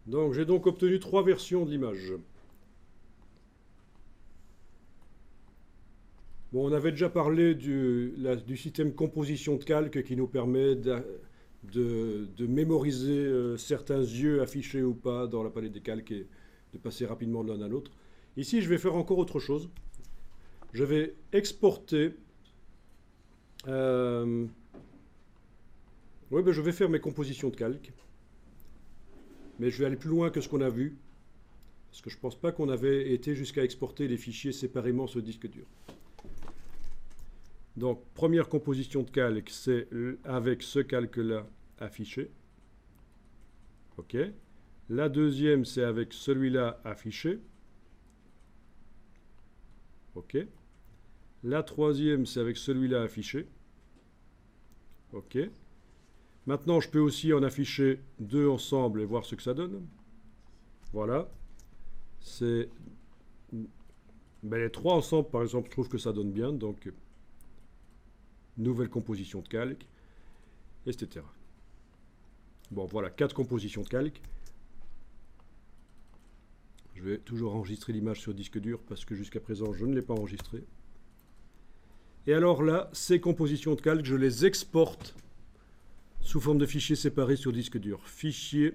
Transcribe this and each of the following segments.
Donc j'ai donc obtenu 3 versions de l'image. Bon, on avait déjà parlé du système composition de calque qui nous permet de mémoriser certains yeux affichés ou pas dans la palette des calques et de passer rapidement de l'un à l'autre. Ici, je vais faire encore autre chose. Je vais exporter. Oui, ben je vais faire mes compositions de calque. Mais je vais aller plus loin que ce qu'on a vu. Parce que je ne pense pas qu'on avait été jusqu'à exporter les fichiers séparément sur le disque dur. Donc, première composition de calque, c'est avec ce calque-là affiché. OK. La deuxième, c'est avec celui-là affiché. OK. La troisième, c'est avec celui-là affiché. OK. Maintenant, je peux aussi en afficher deux ensemble et voir ce que ça donne. Voilà. C'est... Ben, les trois ensemble, par exemple, je trouve que ça donne bien. Donc, nouvelle composition de calque, etc. Bon, voilà, 4 compositions de calque. Je vais toujours enregistrer l'image sur disque dur parce que jusqu'à présent, je ne l'ai pas enregistrée. Et alors là, ces compositions de calque, je les exporte sous forme de fichiers séparés sur disque dur. Fichier...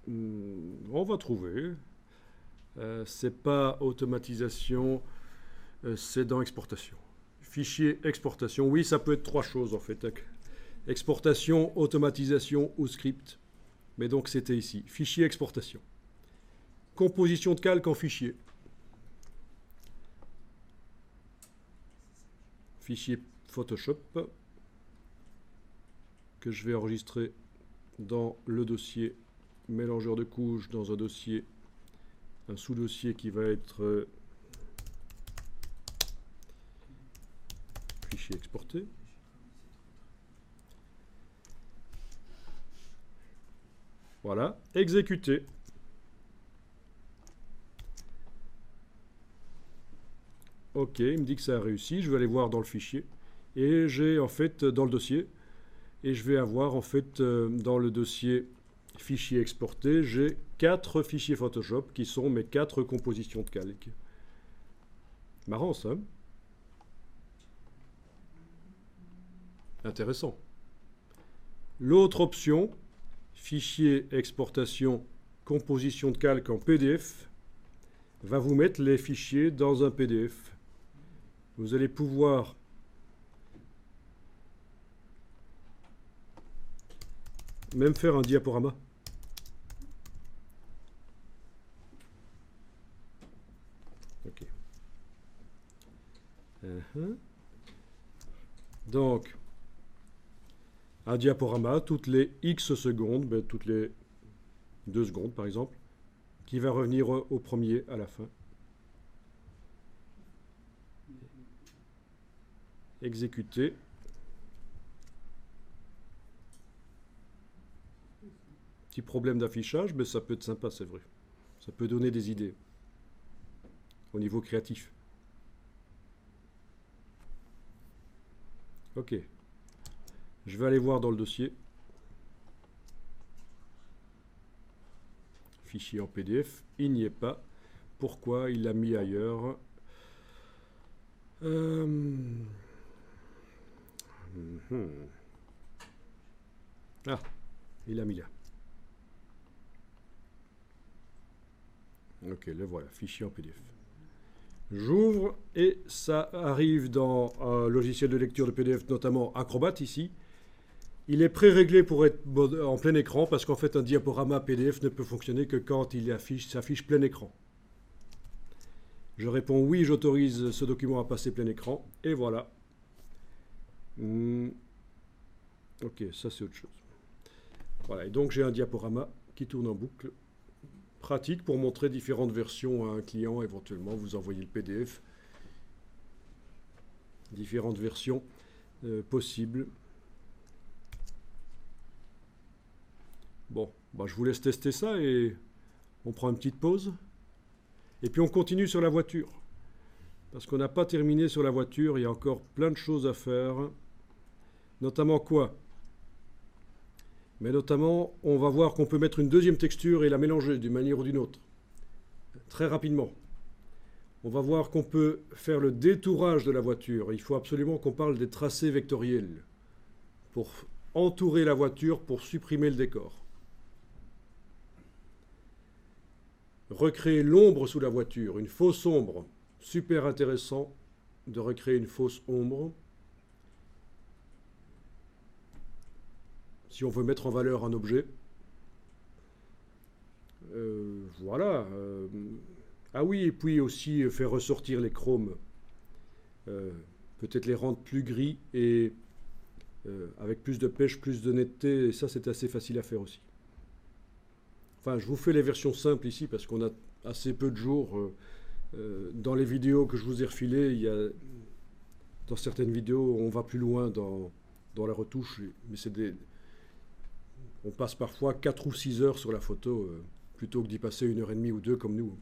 on va trouver. C'est pas automatisation, c'est dans exportation. Fichier exportation. Oui, ça peut être trois choses en fait. Exportation, automatisation ou script. Mais donc c'était ici. Fichier exportation. Composition de calque en fichier. Fichier Photoshop que je vais enregistrer dans le dossier mélangeur de couches, dans un dossier, un sous-dossier qui va être fichier exporté. Voilà, exécuter. Ok, il me dit que ça a réussi. Je vais aller voir dans le fichier. Et j'ai en fait dans le dossier, et je vais avoir en fait dans le dossier fichier exporté, j'ai 4 fichiers Photoshop qui sont mes 4 compositions de calque. Marrant ça. Intéressant. L'autre option, fichier exportation, composition de calque en PDF, va vous mettre les fichiers dans un PDF. Vous allez pouvoir même faire un diaporama. Ok. Donc, un diaporama, toutes les X secondes, ben, toutes les 2 secondes par exemple, qui va revenir au premier à la fin. Exécuter. Petit problème d'affichage, mais ça peut être sympa, c'est vrai. Ça peut donner des idées au niveau créatif. Ok. Je vais aller voir dans le dossier. Fichier en PDF. Il n'y est pas. Pourquoi il l'a mis ailleurs? Ah, il l'a mis là. Ok, le voilà, fichier en PDF. J'ouvre et ça arrive dans un logiciel de lecture de PDF, notamment Acrobat ici. Il est pré-réglé pour être en plein écran parce qu'en fait un diaporama PDF ne peut fonctionner que quand il s'affiche plein écran. Je réponds oui, j'autorise ce document à passer plein écran et voilà. Ok, ça c'est autre chose. Voilà, et donc j'ai un diaporama qui tourne en boucle. Pratique pour montrer différentes versions à un client, éventuellement vous envoyez le PDF. Différentes versions possibles. Bon, bah je vous laisse tester ça et on prend une petite pause. Et puis on continue sur la voiture. parce qu'on n'a pas terminé sur la voiture, il y a encore plein de choses à faire. Notamment quoi? Mais notamment, on va voir qu'on peut mettre une deuxième texture et la mélanger d'une manière ou d'une autre. Très rapidement. On va voir qu'on peut faire le détourage de la voiture. Il faut absolument qu'on parle des tracés vectoriels pour entourer la voiture, pour supprimer le décor. Recréer l'ombre sous la voiture, une fausse ombre. Super intéressant de recréer une fausse ombre. Si on veut mettre en valeur un objet. Voilà. Ah oui, et puis aussi faire ressortir les chromes. Peut-être les rendre plus gris et avec plus de pêche, plus de netteté. Et ça, c'est assez facile à faire aussi. Enfin, je vous fais les versions simples ici parce qu'on a assez peu de jours. Dans les vidéos que je vous ai refilées, il y a, dans certaines vidéos, on va plus loin dans la retouche. Mais on passe parfois 4 ou 6 heures sur la photo plutôt que d'y passer 1 heure et demie ou 2 comme nous.